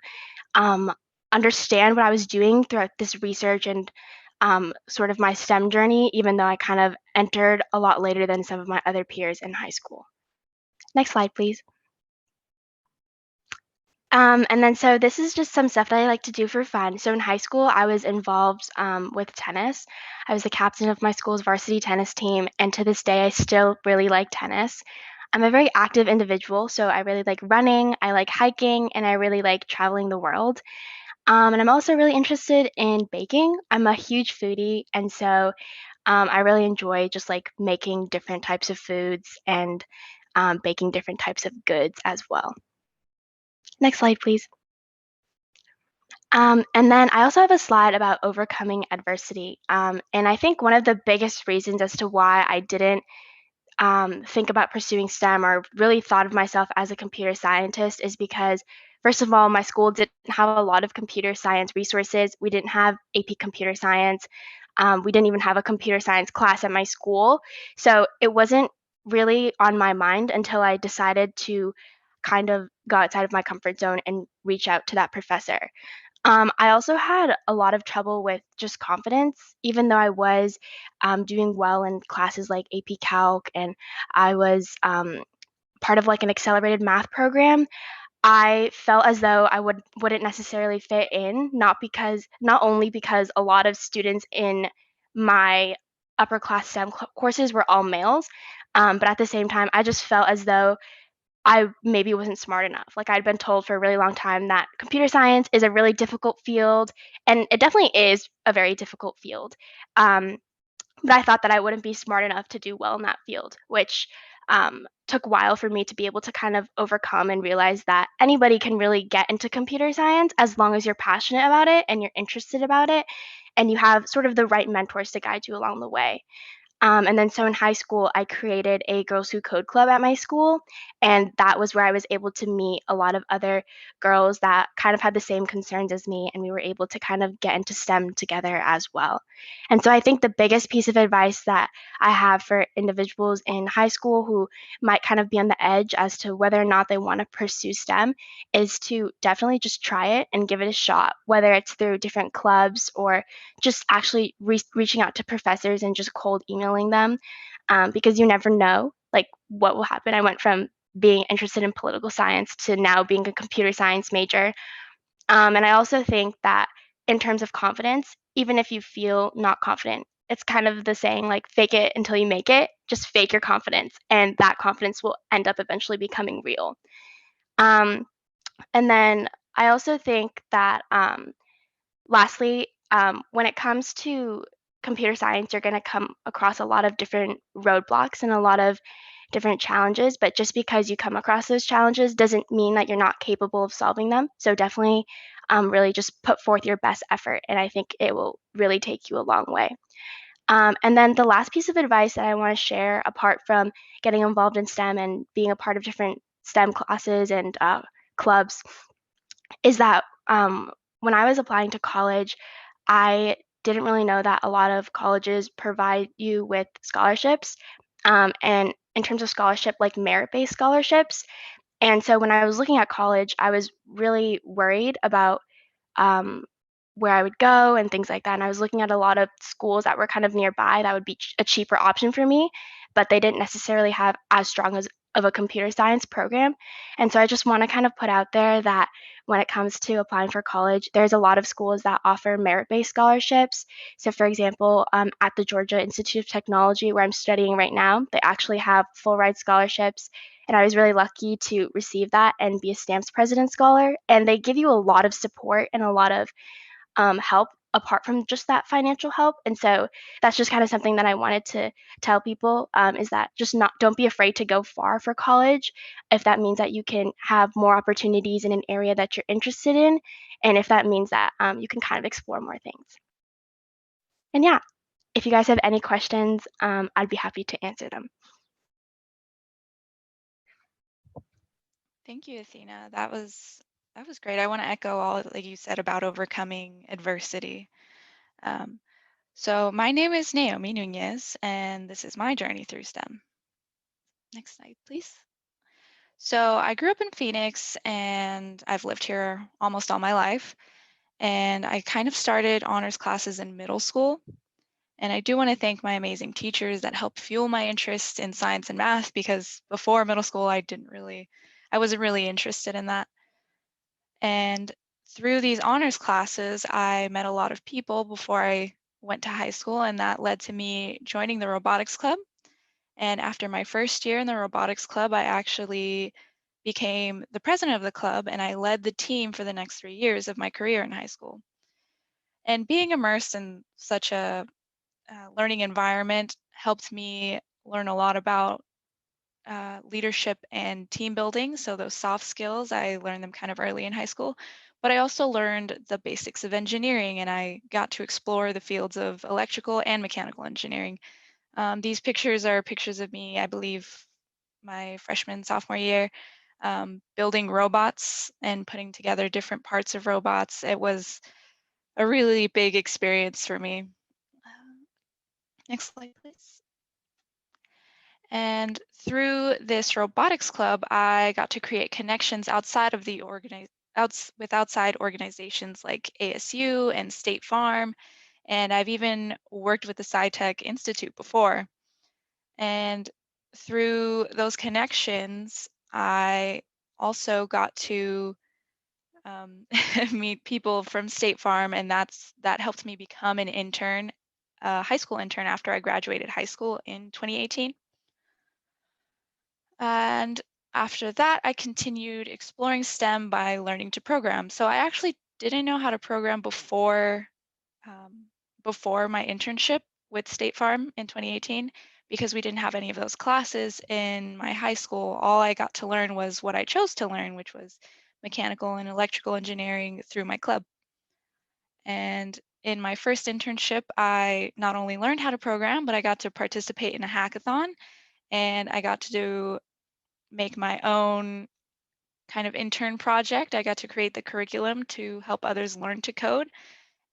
um, understand what I was doing throughout this research and sort of my STEM journey, even though I kind of entered a lot later than some of my other peers in high school. Next slide, please. And then so this is just some stuff that I like to do for fun. So in high school, I was involved with tennis. I was the captain of my school's varsity tennis team, and to this day, I still really like tennis. I'm a very active individual, so I really like running, I like hiking, and I really like traveling the world. And I'm also really interested in baking. I'm a huge foodie, and so I really enjoy just like making different types of foods and baking different types of goods as well. Next slide, please. And then I also have a slide about overcoming adversity. And I think one of the biggest reasons as to why I didn't think about pursuing STEM or really thought of myself as a computer scientist is because, first of all, my school didn't have a lot of computer science resources. We didn't have AP computer science. We didn't even have a computer science class at my school. So it wasn't really on my mind until I decided to kind of go outside of my comfort zone and reach out to that professor. I also had a lot of trouble with just confidence, even though I was doing well in classes like AP Calc and I was part of like an accelerated math program. I felt as though I wouldn't necessarily fit in, not only because a lot of students in my upper class STEM courses were all males, but at the same time, I just felt as though I maybe wasn't smart enough. Like I'd been told for a really long time that computer science is a really difficult field, and it definitely is a very difficult field. Um, but I thought that I wouldn't be smart enough to do well in that field, which took a while for me to be able to kind of overcome and realize that anybody can really get into computer science as long as you're passionate about it and you're interested about it, and you have sort of the right mentors to guide you along the way. And then so in high school, I created a Girls Who Code club at my school. And that was where I was able to meet a lot of other girls that kind of had the same concerns as me. And we were able to kind of get into STEM together as well. And so I think the biggest piece of advice that I have for individuals in high school who might kind of be on the edge as to whether or not they want to pursue STEM is to definitely just try it and give it a shot, whether it's through different clubs or just actually reaching out to professors and just cold emailing them, because you never know like what will happen. I went from being interested in political science to now being a computer science major. And I also think that in terms of confidence, even if you feel not confident, it's kind of the saying like fake it until you make it. Just fake your confidence, and that confidence will end up eventually becoming real. Um, and then I also think that lastly, when it comes to computer science, you're going to come across a lot of different roadblocks and a lot of different challenges. But just because you come across those challenges doesn't mean that you're not capable of solving them. So definitely really just put forth your best effort. And I think it will really take you a long way. And then the last piece of advice that I want to share, apart from getting involved in STEM and being a part of different STEM classes and clubs, is that when I was applying to college, I didn't really know that a lot of colleges provide you with scholarships. And in terms of scholarship, like merit-based scholarships. And so when I was looking at college, I was really worried about um, where I would go and things like that. And I was looking at a lot of schools that were kind of nearby that would be a cheaper option for me, but they didn't necessarily have as strong as of a computer science program. And so I just want to kind of put out there that when it comes to applying for college, there's a lot of schools that offer merit-based scholarships. So for example, at the Georgia Institute of Technology, where I'm studying right now, they actually have full ride scholarships. And I was really lucky to receive that and be a Stamps President Scholar. And they give you a lot of support and a lot of help apart from just that financial help. And so that's just kind of something that I wanted to tell people, is that just not don't be afraid to go far for college if that means that you can have more opportunities in an area that you're interested in, and if that means that you can kind of explore more things. And yeah, if you guys have any questions, I'd be happy to answer them. Thank you, Athena. That was great. I want to echo all like you said about overcoming adversity. So my name is Naomi Nunez, and this is my journey through STEM. Next slide, please. So I grew up in Phoenix, and I've lived here almost all my life. And I kind of started honors classes in middle school. And I do want to thank my amazing teachers that helped fuel my interest in science and math, because before middle school, I wasn't really interested in that. And through these honors classes, I met a lot of people before I went to high school, and that led to me joining the robotics club. And after my first year in the robotics club, I actually became the president of the club, and I led the team for the next 3 years of my career in high school. And being immersed in such a learning environment helped me learn a lot about leadership and team building. So those soft skills, I learned them kind of early in high school. But I also learned the basics of engineering, and I got to explore the fields of electrical and mechanical engineering. These pictures are pictures of me, I believe, my freshman, sophomore year, building robots and putting together different parts of robots. It was a really big experience for me. Next slide, please. And through this robotics club, I got to create connections outside of the with outside organizations like ASU and State Farm. And I've even worked with the SciTech Institute before. And through those connections, I also got to meet people from State Farm, and that helped me become an intern, a high school intern after I graduated high school in 2018. And after that, I continued exploring STEM by learning to program. So I actually didn't know how to program um, before my internship with State Farm in 2018, because we didn't have any of those classes in my high school. All I got to learn was what I chose to learn, which was mechanical and electrical engineering through my club. And in my first internship, I not only learned how to program, but I got to participate in a hackathon, and I got to make my own kind of intern project. I got to create the curriculum to help others learn to code.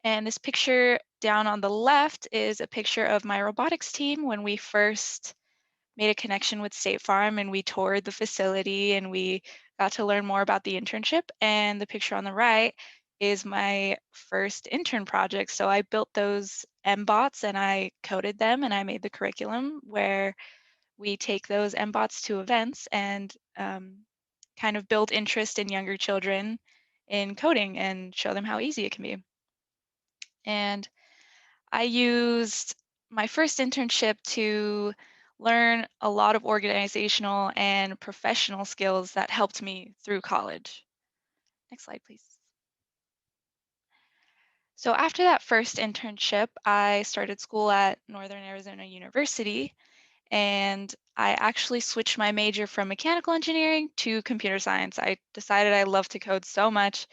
And this picture down on the left is a picture of my robotics team when we first made a connection with State Farm, and we toured the facility and we got to learn more about the internship. And the picture on the right is my first intern project. So I built those MBOTs and I coded them, and I made the curriculum where we take those MBOTs to events and kind of build interest in younger children in coding and show them how easy it can be. And I used my first internship to learn a lot of organizational and professional skills that helped me through college. Next slide, please. So after that first internship, I started school at Northern Arizona University, and I actually switched my major from mechanical engineering to computer science. I decided I love to code so much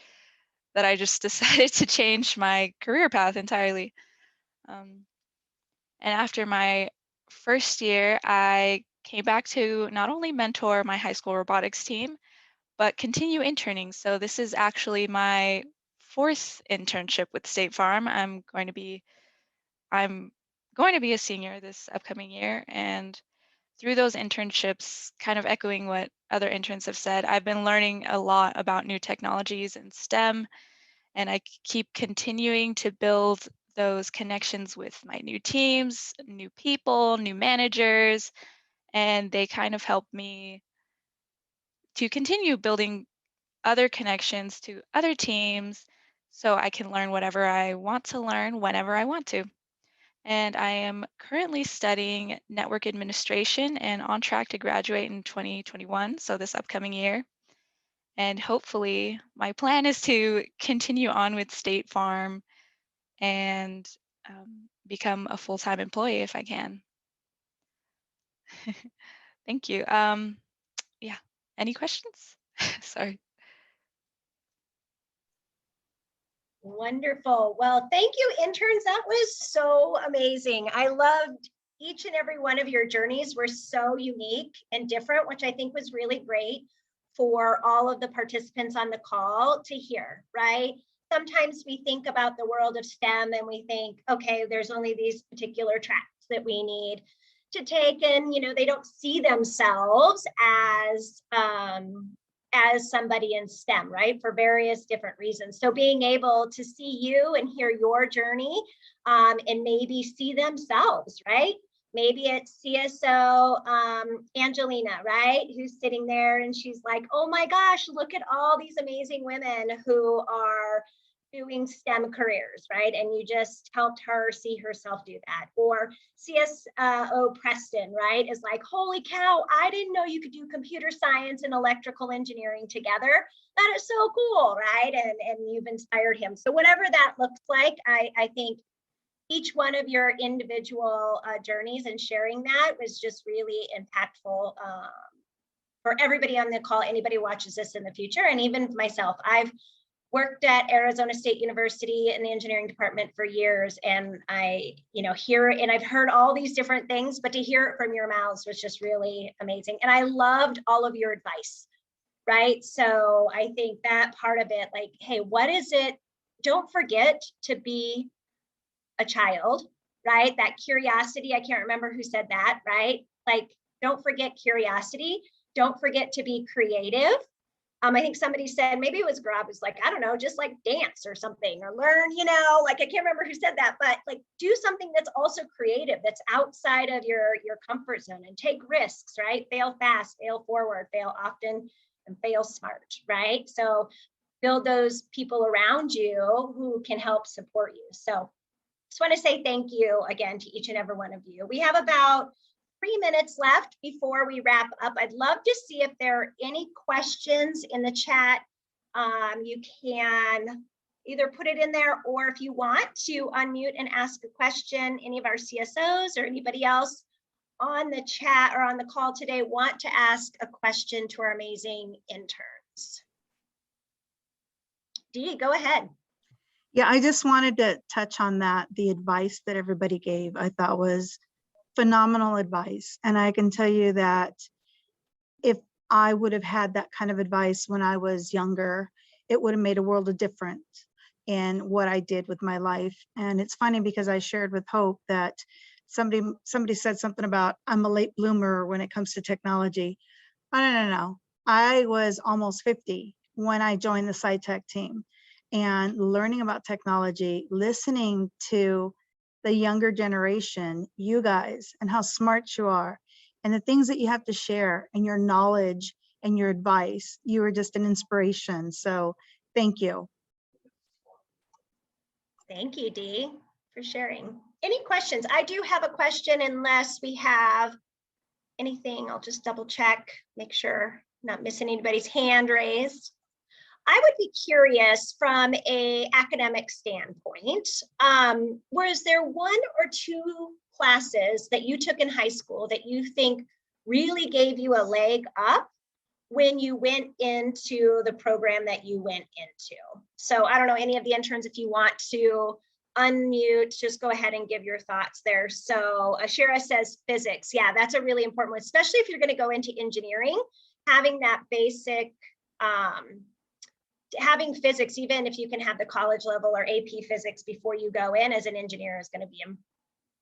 that I just decided to change my career path entirely. And after my first year, I came back to not only mentor my high school robotics team, but continue interning. So this is actually my fourth internship with State Farm. I'm going to be a senior this upcoming year, and through those internships, kind of echoing what other interns have said, I've been learning a lot about new technologies in STEM, and I keep continuing to build those connections with my new teams, new people, new managers, and they kind of help me to continue building other connections to other teams so I can learn whatever I want to learn whenever I want to. And I am currently studying network administration and on track to graduate in 2021, so this upcoming year. And hopefully, my plan is to continue on with State Farm and become a full-time employee if I can. Thank you. Yeah, any questions? Sorry. Wonderful. Well, thank you, interns. That was so amazing. I loved each and every one of your journeys were so unique and different, which I think was really great for all of the participants on the call to hear, right? Sometimes we think about the world of STEM and we think, okay, there's only these particular tracks that we need to take, and they don't see themselves as somebody in STEM, right? For various different reasons. So being able to see you and hear your journey and maybe see themselves, right? Maybe it's CSO Angelina, right? Who's sitting there and she's like, oh my gosh, look at all these amazing women who are doing STEM careers, right? And you just helped her see herself do that. Or CSO Preston, right, is like, holy cow, I didn't know you could do computer science and electrical engineering together. That is so cool, right? And you've inspired him. So whatever that looks like, I think each one of your individual journeys and sharing that was just really impactful for everybody on the call, anybody who watches this in the future, and even myself. I've worked at Arizona State University in the engineering department for years, and I, hear and I've heard all these different things, but to hear it from your mouths was just really amazing. And I loved all of your advice, right? So I think that part of it, like, hey, what is it? Don't forget to be a child, right? That curiosity, I can't remember who said that, right? Like, don't forget curiosity. Don't forget to be creative. I think somebody said, maybe it was Grab, was like, I don't know, just like dance or something, or learn, like I can't remember who said that, but like do something that's also creative, that's outside of your comfort zone, and take risks, right? Fail fast, fail forward, fail often, and fail smart, right? So build those people around you who can help support you. So just want to say thank you again to each and every one of you. We have about 3 minutes left before we wrap up. I'd love to see if there are any questions in the chat. You can either put it in there, or if you want to unmute and ask a question, any of our CSOs or anybody else on the chat or on the call today want to ask a question to our amazing interns. Dee, go ahead. Yeah, I just wanted to touch on that. The advice that everybody gave, I thought was phenomenal advice. And I can tell you that if I would have had that kind of advice when I was younger, it would have made a world of difference in what I did with my life. And it's funny because I shared with Hope that somebody said something about I'm a late bloomer when it comes to technology. Oh, no, no, no. I was almost 50 when I joined the SciTech team, and learning about technology, listening to the younger generation, you guys, and how smart you are, and the things that you have to share, and your knowledge and your advice. You were just an inspiration. So thank you. Thank you, Dee, for sharing. Any questions? I do have a question, unless we have anything. I'll just double check, make sure I'm not missing anybody's hand raised. I would be curious from a academic standpoint, was there one or two classes that you took in high school that you think really gave you a leg up when you went into the program that you went into? So I don't know, any of the interns, if you want to unmute, just go ahead and give your thoughts there. So Ashira says physics. Yeah, that's a really important one, especially if you're going to go into engineering, having that basic, having physics, even if you can have the college level or AP physics before you go in as an engineer, is going to be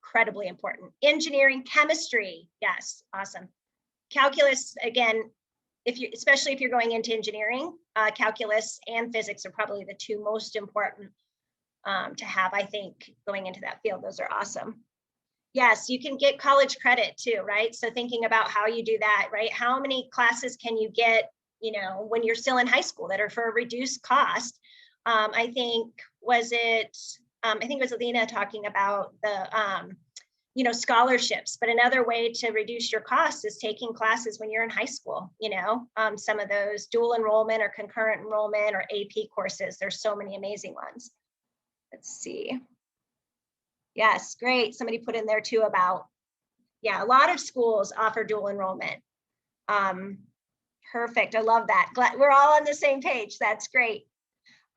incredibly important. Engineering, chemistry. Yes, awesome. Calculus, again, especially if you're going into engineering, calculus and physics are probably the two most important to have, I think, going into that field. Those are awesome. Yes, you can get college credit too, right? So thinking about how you do that, right? How many classes can you get, when you're still in high school that are for a reduced cost? I think it was Alina talking about the scholarships, but another way to reduce your costs is taking classes when you're in high school, some of those dual enrollment or concurrent enrollment or AP courses. There's so many amazing ones. Let's see. Yes, great. Somebody put in there too about, yeah, a lot of schools offer dual enrollment. Perfect. I love that. Glad we're all on the same page. That's great.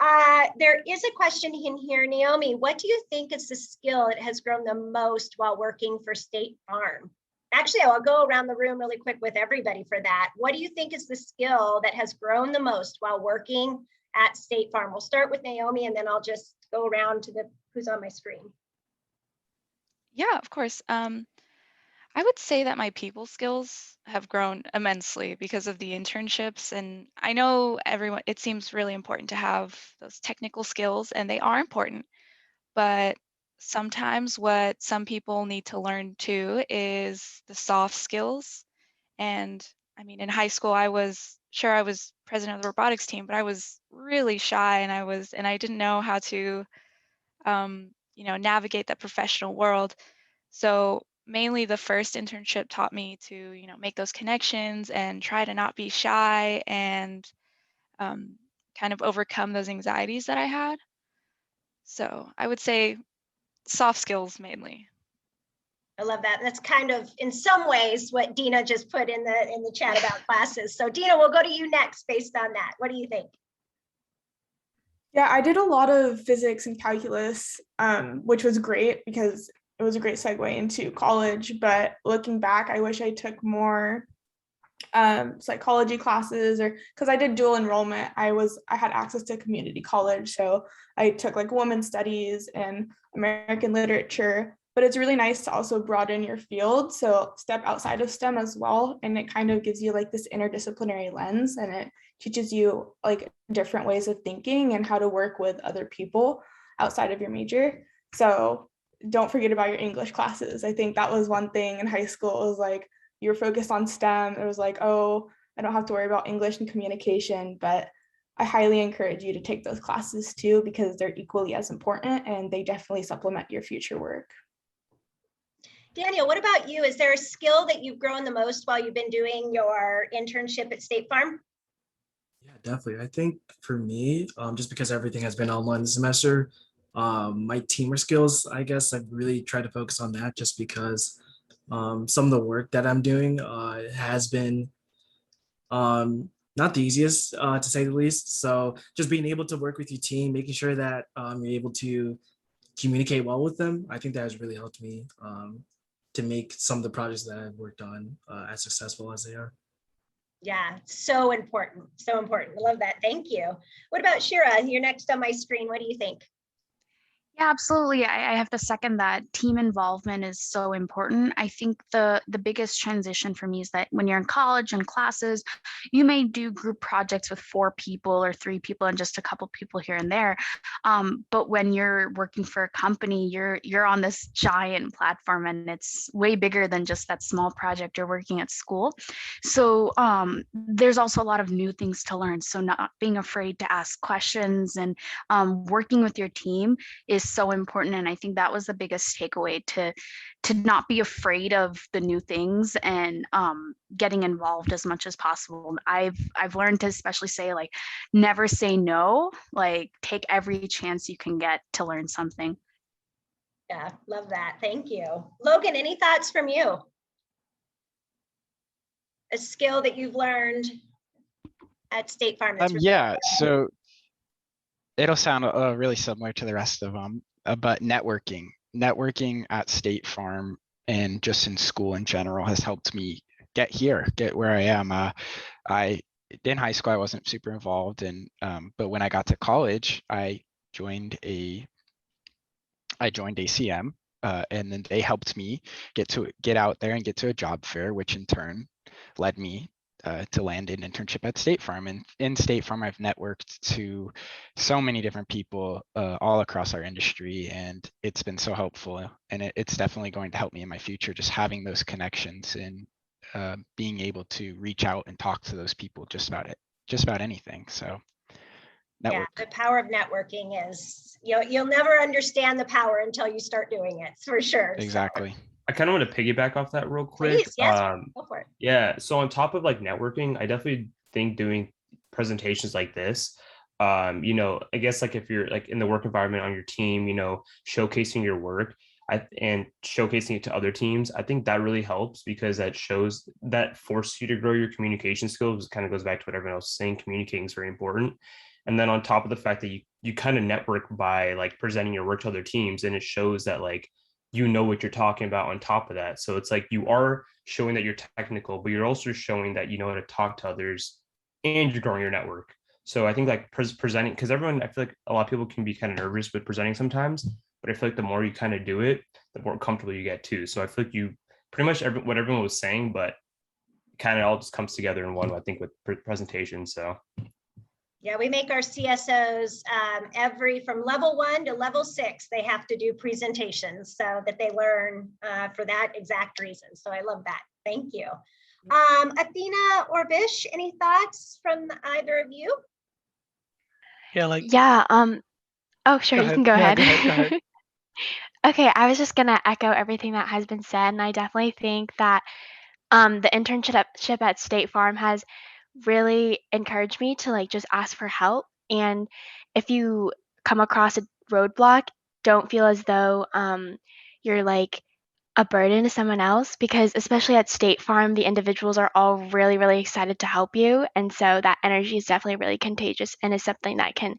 There is a question in here, Naomi. What do you think is the skill that has grown the most while working for State Farm? Actually, I'll go around the room really quick with everybody for that. What do you think is the skill that has grown the most while working at State Farm? We'll start with Naomi, and then I'll just go around to who's on my screen. Yeah, of course. I would say that my people skills have grown immensely because of the internships. And I know it seems really important to have those technical skills, and they are important. But sometimes what some people need to learn too is the soft skills. And I mean, in high school, I was president of the robotics team, but I was really shy, and I didn't know how to, navigate that professional world. So mainly the first internship taught me to, make those connections and try to not be shy and kind of overcome those anxieties that I had. So I would say soft skills mainly. I love that. That's kind of, in some ways, what Dina just put in the chat about classes. So Dina, we'll go to you next based on that. What do you think? Yeah, I did a lot of physics and calculus, which was great because it was a great segue into college. But looking back, I wish I took more psychology classes, or because I did dual enrollment, I had access to community college. So I took like women's studies and American literature. But it's really nice to also broaden your field. So step outside of STEM as well. And it kind of gives you like this interdisciplinary lens, and it teaches you like different ways of thinking and how to work with other people outside of your major. So don't forget about your English classes. I think that was one thing in high school. It was like, you were focused on STEM. It was like, oh, I don't have to worry about English and communication, but I highly encourage you to take those classes too, because they're equally as important and they definitely supplement your future work. Daniel, what about you? Is there a skill that you've grown the most while you've been doing your internship at State Farm? Yeah, definitely. I think for me, just because everything has been online this semester, my teamwork skills, I guess I've really tried to focus on that, just because some of the work that I'm doing has been not the easiest, to say the least. So just being able to work with your team, making sure that you're able to communicate well with them, I think that has really helped me to make some of the projects that I've worked on as successful as they are. Yeah, so important. So important. I love that. Thank you. What about Shira? You're next on my screen. What do you think? Yeah, absolutely. I have to second that. Team involvement is so important. I think the biggest transition for me is that when you're in college and classes, you may do group projects with 4 people or 3 people and just a couple people here and there. But when you're working for a company, you're on this giant platform, and it's way bigger than just that small project you're working at school. So there's also a lot of new things to learn. So not being afraid to ask questions and working with your team is so important. And I think that was the biggest takeaway, to not be afraid of the new things, and getting involved as much as possible. I've learned to especially say, like, never say no, like take every chance you can get to learn something. Yeah, love that. Thank you. Logan, any thoughts from you? A skill that you've learned at State Farm that's really Yeah, so it'll sound really similar to the rest of them, but networking at State Farm and just in school in general has helped me get where I am. I in high school I wasn't super involved, and but when I got to college, I joined ACM, and then they helped me get out there and get to a job fair, which in turn led me to land an internship at State Farm. And in State Farm, I've networked to so many different people all across our industry, and it's been so helpful. And it's definitely going to help me in my future, just having those connections and being able to reach out and talk to those people just about anything. So network. Yeah, the power of networking is, you'll never understand the power until you start doing it, for sure. Exactly. So, I kind of want to piggyback off that real quick. please, yes, go for it. Yeah. So on top of like networking, I definitely think doing presentations like this, I guess like if you're like in the work environment on your team, showcasing your work and showcasing it to other teams, I think that really helps because that forces you to grow your communication skills. It kind of goes back to what everyone else is saying. Communicating is very important. And then on top of the fact that you kind of network by like presenting your work to other teams, and it shows that like what you're talking about on top of that. So it's like you are showing that you're technical, but you're also showing that you know how to talk to others and you're growing your network. So I think like presenting, because I feel like a lot of people can be kind of nervous with presenting sometimes, but I feel like the more you kind of do it, the more comfortable you get too. So I feel like you pretty much what everyone was saying, but kind of all just comes together in one, I think, with presentation. So Yeah, we make our CSOs from level 1 to level 6, they have to do presentations so that they learn for that exact reason. So I love that. Thank you. Athena or Vish, any thoughts from either of you? Yeah, oh, sure, you can go ahead. Go ahead. Okay, I was just gonna echo everything that has been said, and I definitely think that the internship at State Farm has really encouraged me to like just ask for help. And if you come across a roadblock, don't feel as though you're like a burden to someone else, because especially at State Farm, the individuals are all really, really excited to help you. And so that energy is definitely really contagious and is something that can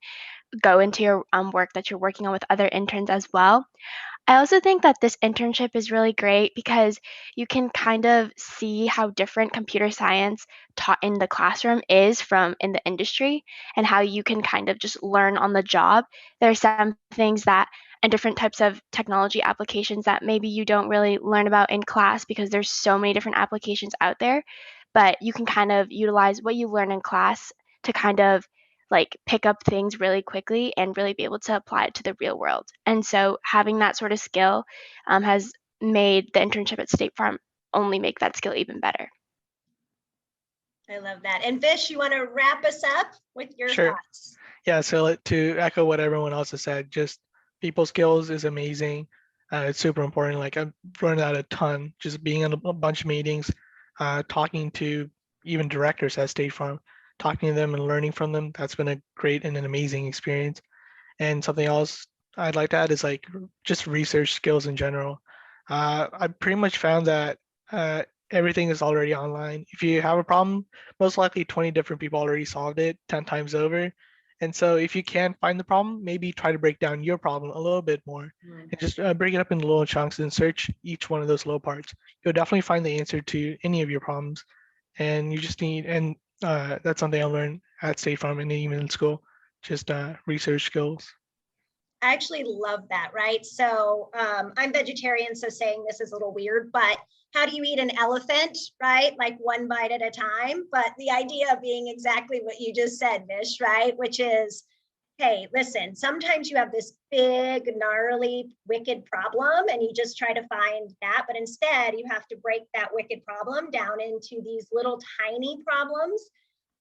go into your work that you're working on with other interns as well. I also think that this internship is really great because you can kind of see how different computer science taught in the classroom is from in the industry, and how you can kind of just learn on the job. There are some things that and different types of technology applications that maybe you don't really learn about in class because there's so many different applications out there, but you can kind of utilize what you learn in class to kind of like pick up things really quickly and really be able to apply it to the real world. And so having that sort of skill has made the internship at State Farm only make that skill even better. I love that. And Vish, you want to wrap us up with your thoughts? Yeah, so to echo what everyone else has said, just people skills is amazing. It's super important. Like I've learned that a ton, just being in a bunch of meetings, talking to even directors at State Farm, talking to them and learning from them. That's been a great and an amazing experience. And something else I'd like to add is like just research skills in general. I pretty much found that everything is already online. If you have a problem, most likely 20 different people already solved it 10 times over. And so if you can't find the problem, maybe try to break down your problem a little bit more and just break it up into little chunks and search each one of those little parts. You'll definitely find the answer to any of your problems. And you just need, and that's something I learned at State Farm and even in school, just research skills. I actually love that, right? So I'm vegetarian, so saying this is a little weird, but how do you eat an elephant, right? Like one bite at a time. But the idea being exactly what you just said, Mish, right? Which is, hey, listen, sometimes you have this big, gnarly, wicked problem and you just try to find that. But instead, you have to break that wicked problem down into these little tiny problems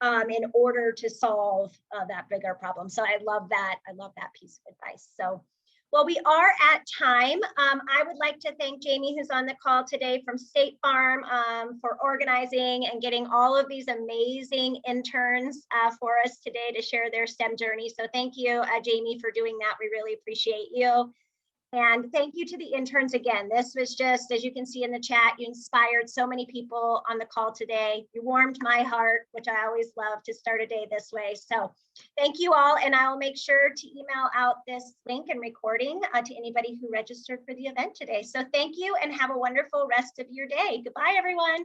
in order to solve that bigger problem. So I love that. I love that piece of advice. So, well, we are at time. I would like to thank Jamie, who's on the call today from State Farm, for organizing and getting all of these amazing interns for us today to share their STEM journey. So thank you, Jamie, for doing that. We really appreciate you. And thank you to the interns again. This was just, as you can see in the chat, you inspired so many people on the call today. You warmed my heart, which I always love to start a day this way. So thank you all. And I'll make sure to email out this link and recording to anybody who registered for the event today. So thank you and have a wonderful rest of your day. Goodbye, everyone.